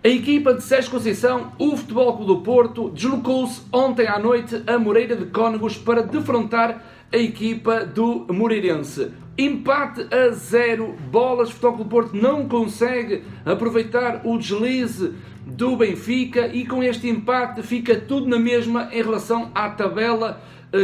A equipa de Sérgio Conceição, o Futebol Clube do Porto, deslocou-se ontem à noite a Moreira de Cónegos para defrontar a equipa do Moreirense. Empate a 0 bolas, o Futebol Clube do Porto não consegue aproveitar o deslize do Benfica e com este empate fica tudo na mesma em relação à tabela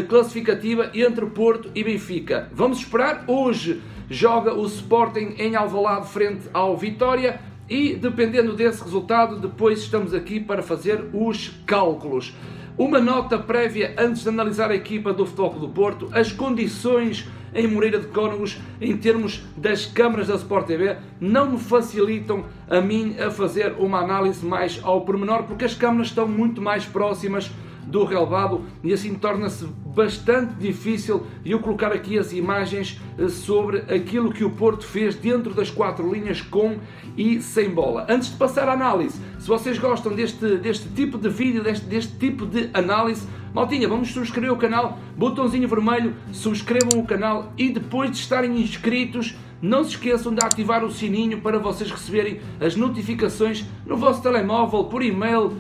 classificativa entre Porto e Benfica. Vamos esperar, hoje joga o Sporting em Alvalade frente ao Vitória. E dependendo desse resultado, depois estamos aqui para fazer os cálculos. Uma nota prévia antes de analisar a equipa do Futebol Clube do Porto: as condições em Moreira de Cónegos, em termos das câmaras da Sport TV, não me facilitam a mim a fazer uma análise mais ao pormenor, porque as câmaras estão muito mais próximas do relvado e assim torna-se bastante difícil eu colocar aqui as imagens sobre aquilo que o Porto fez dentro das 4 linhas com e sem bola. Antes de passar à análise, se vocês gostam deste tipo de vídeo, deste tipo de análise, maltinha, vamos subscrever o canal, botãozinho vermelho, subscrevam o canal e depois de estarem inscritos, não se esqueçam de ativar o sininho para vocês receberem as notificações no vosso telemóvel, por e-mail,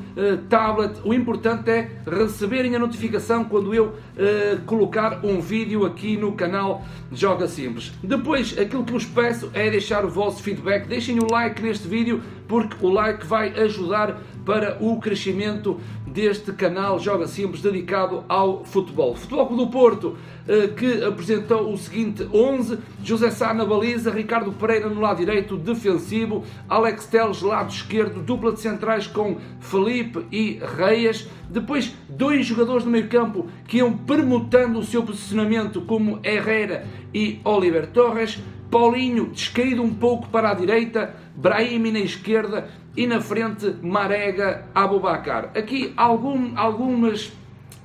tablet. O importante é receberem a notificação quando eu colocar um vídeo aqui no canal Joga Simples. Depois, aquilo que vos peço é deixar o vosso feedback. Deixem o like neste vídeo, porque o like vai ajudar para o crescimento deste canal Joga Simples dedicado ao futebol. Futebol Clube do Porto, que apresentou o seguinte 11: José Sá na baliza, Ricardo Pereira no lado direito defensivo, Alex Telles lado esquerdo, dupla de centrais com Felipe e Reias. Depois 2 jogadores no meio campo que iam permutando o seu posicionamento, como Herrera e Oliver Torres. Paulinho descaído um pouco para a direita, Brahimi na esquerda e na frente Marega, Aboubakar. Aqui algumas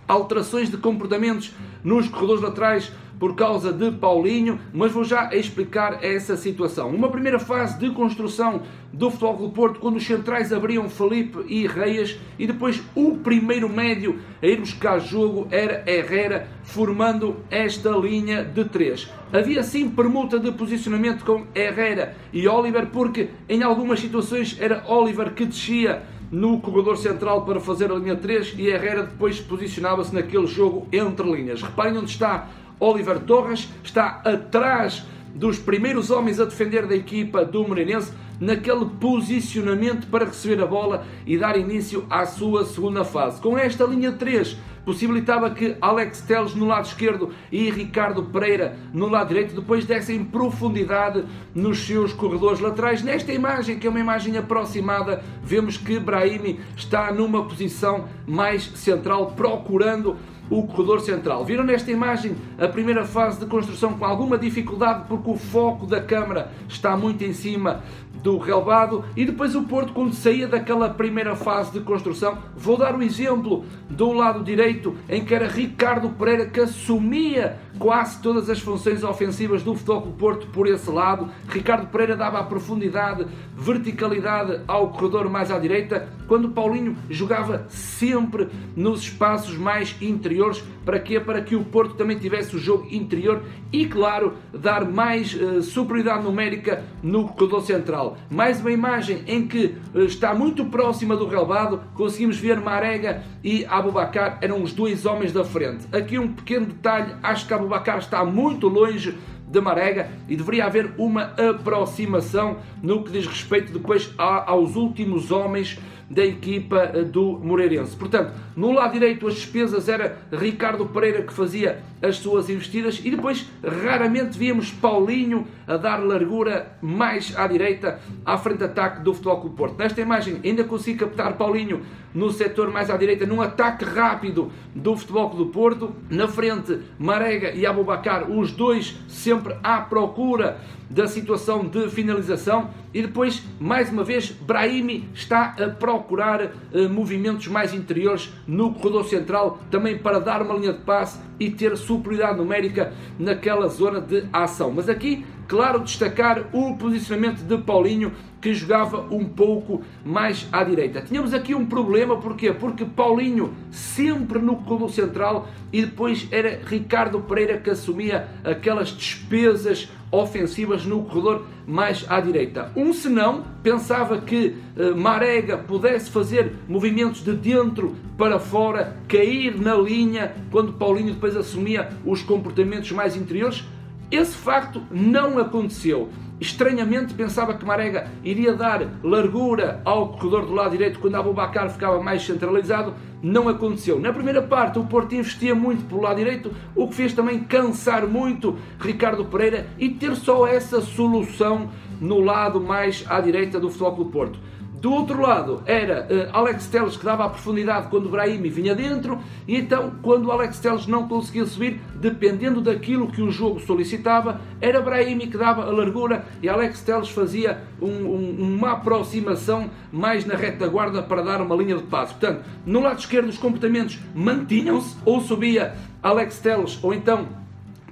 alterações de comportamentos nos corredores laterais por causa de Paulinho, mas vou já explicar essa situação. Uma primeira fase de construção do Futebol Clube do Porto, quando os centrais abriam Felipe e Reias, e depois o primeiro médio a ir buscar jogo era Herrera, formando esta linha de 3. Havia sim permuta de posicionamento com Herrera e Oliver, porque em algumas situações era Oliver que descia no corredor central para fazer a linha 3 e Herrera depois posicionava-se naquele jogo entre linhas. Reparem onde está Oliver Torres, está atrás dos primeiros homens a defender da equipa do Moreirense, naquele posicionamento para receber a bola e dar início à sua segunda fase. Com esta linha 3, possibilitava que Alex Telles no lado esquerdo e Ricardo Pereira no lado direito depois dessem profundidade nos seus corredores laterais. Nesta imagem, que é uma imagem aproximada, vemos que Brahimi está numa posição mais central, procurando o corredor central. Viram nesta imagem a primeira fase de construção com alguma dificuldade, porque o foco da câmara está muito em cima do relvado, e depois o Porto, quando saía daquela primeira fase de construção, vou dar o exemplo do lado direito, em que era Ricardo Pereira que assumia quase todas as funções ofensivas do Futebol Clube do Porto por esse lado. Ricardo Pereira dava a profundidade, verticalidade ao corredor mais à direita, quando Paulinho jogava sempre nos espaços mais interiores. Para quê? Para que o Porto também tivesse o jogo interior e, claro, dar mais superioridade numérica no corredor central. Mais uma imagem em que está muito próxima do relvado, conseguimos ver Marega e Aboubakar, eram os 2 homens da frente. Aqui um pequeno detalhe, acho que Aboubakar está muito longe de Marega e deveria haver uma aproximação no que diz respeito depois aos últimos homens da equipa do Moreirense. Portanto, no lado direito as despesas era Ricardo Pereira que fazia as suas investidas e depois raramente víamos Paulinho a dar largura mais à direita à frente de ataque do Futebol Clube do Porto. Nesta imagem ainda consigo captar Paulinho no setor mais à direita, num ataque rápido do Futebol Clube do Porto. Na frente, Marega e Aboubakar, os 2 sempre à procura da situação de finalização, e depois, mais uma vez, Brahimi está a procurar movimentos mais interiores no corredor central, também para dar uma linha de passe e ter superioridade numérica naquela zona de ação. Mas aqui claro, destacar o posicionamento de Paulinho, que jogava um pouco mais à direita. Tínhamos aqui um problema, porquê? Porque Paulinho sempre no corredor central e depois era Ricardo Pereira que assumia aquelas despesas ofensivas no corredor mais à direita. Senão, pensava que Marega pudesse fazer movimentos de dentro para fora, cair na linha, quando Paulinho depois assumia os comportamentos mais interiores. Esse facto não aconteceu. Estranhamente pensava que Marega iria dar largura ao corredor do lado direito quando Aboubakar ficava mais centralizado. Não aconteceu. Na primeira parte o Porto investia muito pelo lado direito, o que fez também cansar muito Ricardo Pereira e ter só essa solução no lado mais à direita do Futebol Clube do Porto. Do outro lado era Alex Telles que dava a profundidade quando o Brahimi vinha dentro, e então quando o Alex Telles não conseguia subir, dependendo daquilo que o jogo solicitava, era Brahimi que dava a largura e Alex Telles fazia uma aproximação mais na retaguarda para dar uma linha de passe. Portanto, no lado esquerdo os comportamentos mantinham-se, ou subia Alex Telles ou então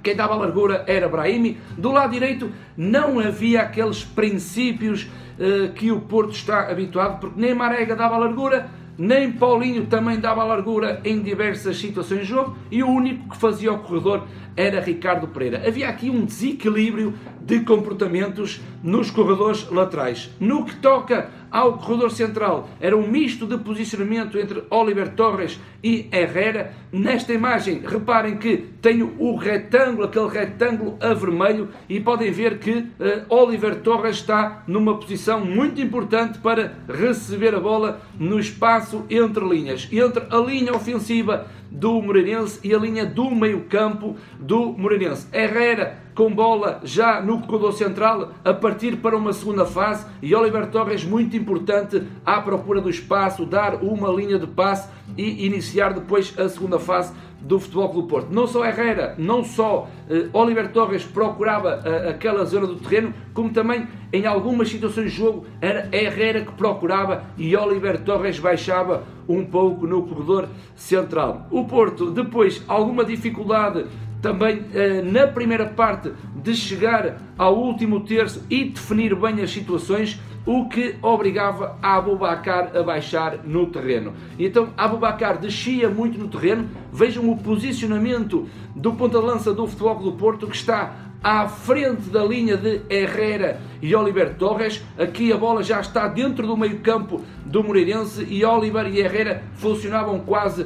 quem dava a largura era Brahimi. Do lado direito não havia aqueles princípios que o Porto está habituado, porque nem Marega dava a largura, nem Paulinho também dava a largura em diversas situações de jogo, e o único que fazia o corredor era Ricardo Pereira. Havia aqui um desequilíbrio de comportamentos nos corredores laterais. No que toca ao corredor central, era um misto de posicionamento entre Oliver Torres e Herrera. Nesta imagem, reparem que tenho o retângulo, aquele retângulo a vermelho, e podem ver que Oliver Torres está numa posição muito importante para receber a bola no espaço entre linhas, entre a linha ofensiva do Moreirense e a linha do meio-campo do Moreirense. Herrera com bola já no corredor central a partir para uma segunda fase, e Oliver Torres muito importante à procura do espaço, dar uma linha de passe e iniciar depois a segunda fase do Futebol Clube do Porto. Não só Herrera, não só Oliver Torres procurava aquela zona do terreno, como também em algumas situações de jogo era Herrera que procurava e Oliver Torres baixava um pouco no corredor central. O Porto depois alguma dificuldade também na primeira parte de chegar ao último terço e definir bem as situações, o que obrigava a Aboubakar a baixar no terreno. Então Aboubakar descia muito no terreno. Vejam o posicionamento do ponta-de-lança do Futebol Clube do Porto, que está à frente da linha de Herrera e Oliver Torres. Aqui a bola já está dentro do meio-campo do Moreirense e Oliver e Herrera funcionavam quase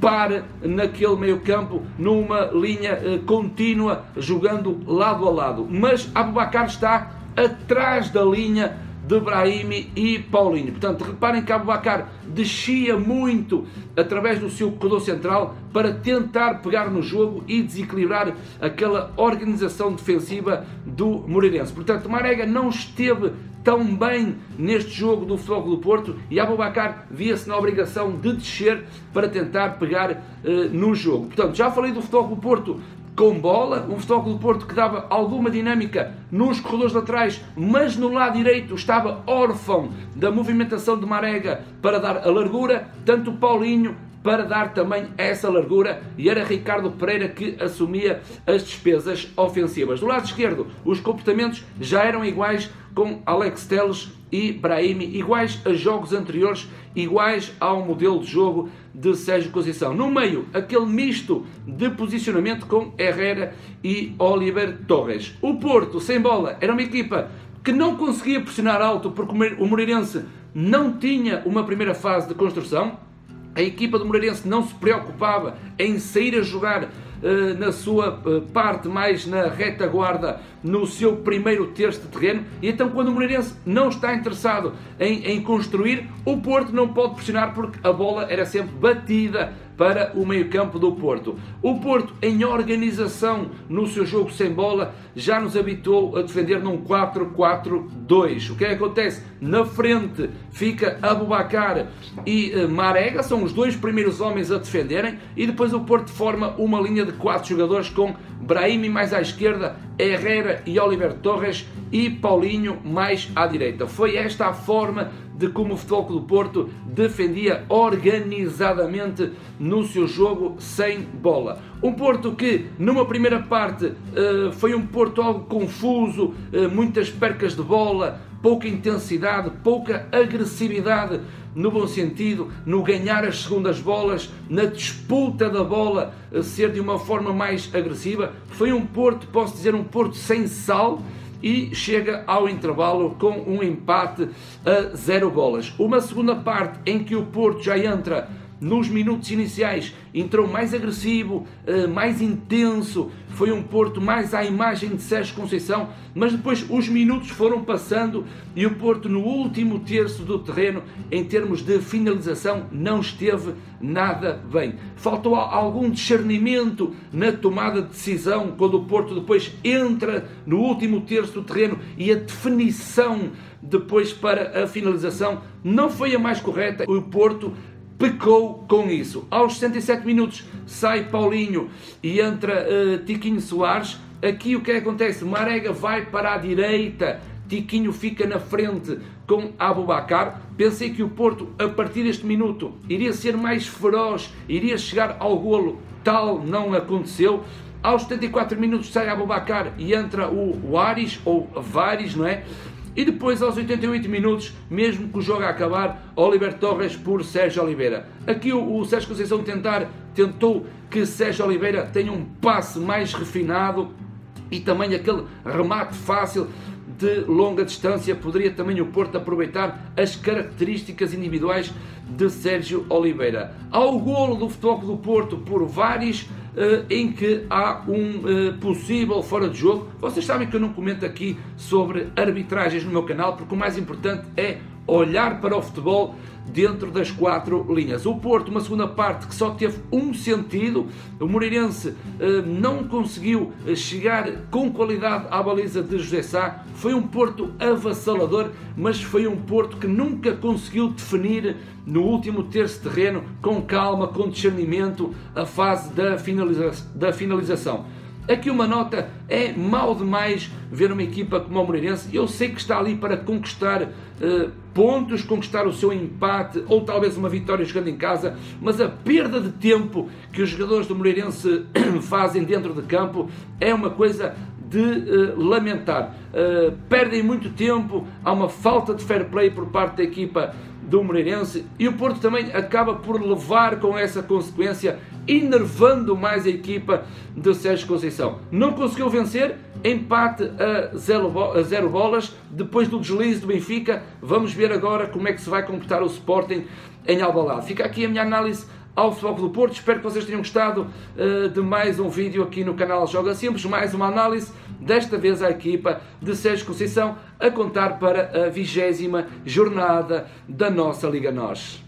par naquele meio-campo, numa linha contínua, jogando lado a lado. Mas Aboubakar está atrás da linha de Brahimi e Paulinho. Portanto, reparem que Aboubakar descia muito através do seu corredor central para tentar pegar no jogo e desequilibrar aquela organização defensiva do Moreirense. Portanto, Marega não esteve tão bem neste jogo do Futebol Clube do Porto e Aboubakar via-se na obrigação de descer para tentar pegar no jogo. Portanto, já falei do Futebol Clube do Porto com bola, um Futebol Clube do Porto que dava alguma dinâmica nos corredores laterais, mas no lado direito estava órfão da movimentação de Marega para dar a largura, tanto o Paulinho para dar também essa largura, e era Ricardo Pereira que assumia as despesas ofensivas. Do lado esquerdo, os comportamentos já eram iguais, com Alex Telles e Brahimi, iguais a jogos anteriores, iguais ao modelo de jogo de Sérgio Conceição. No meio, aquele misto de posicionamento com Herrera e Oliver Torres. O Porto, sem bola, era uma equipa que não conseguia pressionar alto, porque o Moreirense não tinha uma primeira fase de construção. A equipa do Moreirense não se preocupava em sair a jogar na sua parte mais na retaguarda, no seu primeiro terço de terreno, e então quando o Moreirense não está interessado em construir, o Porto não pode pressionar porque a bola era sempre batida para o meio-campo do Porto. O Porto, em organização no seu jogo sem bola, já nos habituou a defender num 4-4-2. O que é que acontece? Na frente fica Aboubakar e Marega, são os dois primeiros homens a defenderem, e depois o Porto forma uma linha de 4 jogadores com Brahimi mais à esquerda, Herrera e Oliver Torres e Paulinho mais à direita. Foi esta a forma de como o Futebol Clube do Porto defendia organizadamente no seu jogo sem bola. Um Porto que numa primeira parte foi um Porto algo confuso, muitas percas de bola, pouca intensidade, pouca agressividade no bom sentido, no ganhar as segundas bolas, na disputa da bola ser de uma forma mais agressiva. Foi um Porto, posso dizer, um Porto sem sal, e chega ao intervalo com um empate a 0 bolas. Uma segunda parte em que o Porto já entra nos minutos iniciais, entrou mais agressivo, mais intenso, foi um Porto mais à imagem de Sérgio Conceição, mas depois os minutos foram passando e o Porto no último terço do terreno, em termos de finalização, não esteve nada bem. Faltou algum discernimento na tomada de decisão, quando o Porto depois entra no último terço do terreno e a definição depois para a finalização não foi a mais correta. O Porto pecou com isso. Aos 67 minutos sai Paulinho e entra Tiquinho Soares. Aqui o que acontece? Marega vai para a direita, Tiquinho fica na frente com Aboubakar. Pensei que o Porto, a partir deste minuto, iria ser mais feroz, iria chegar ao golo, tal não aconteceu. Aos 74 minutos sai Aboubakar e entra o Aris, ou Varis, não é? E depois, aos 88 minutos, mesmo que o jogo a acabar, Oliver Torres por Sérgio Oliveira. Aqui o Sérgio Conceição tentou que Sérgio Oliveira tenha um passe mais refinado e também aquele remate fácil de longa distância. Poderia também o Porto aproveitar as características individuais de Sérgio Oliveira. Ao golo do Futebol Clube do Porto por Varis, em que há um possível fora de jogo. Vocês sabem que eu não comento aqui sobre arbitragens no meu canal, porque o mais importante é olhar para o futebol dentro das 4 linhas. O Porto, uma segunda parte que só teve um sentido. O Moreirense não conseguiu chegar com qualidade à baliza de José Sá. Foi um Porto avassalador, mas foi um Porto que nunca conseguiu definir no último terço de terreno, com calma, com discernimento, a fase da finalização. Aqui uma nota: é mau demais ver uma equipa como o Moreirense. Eu sei que está ali para conquistar pontos, conquistar o seu empate ou talvez uma vitória jogando em casa, mas a perda de tempo que os jogadores do Moreirense fazem dentro de campo é uma coisa de lamentar. Perdem muito tempo, há uma falta de fair play por parte da equipa do Moreirense e o Porto também acaba por levar com essa consequência, enervando mais a equipa de Sérgio Conceição. Não conseguiu vencer, empate a 0 bolas, depois do deslize do Benfica. Vamos ver agora como é que se vai comportar o Sporting em Alvalade. Fica aqui a minha análise ao Futebol Clube do Porto. Espero que vocês tenham gostado de mais um vídeo aqui no canal Joga Simples, mais uma análise, desta vez à equipa de Sérgio Conceição, a contar para a 20ª jornada da nossa Liga NOS.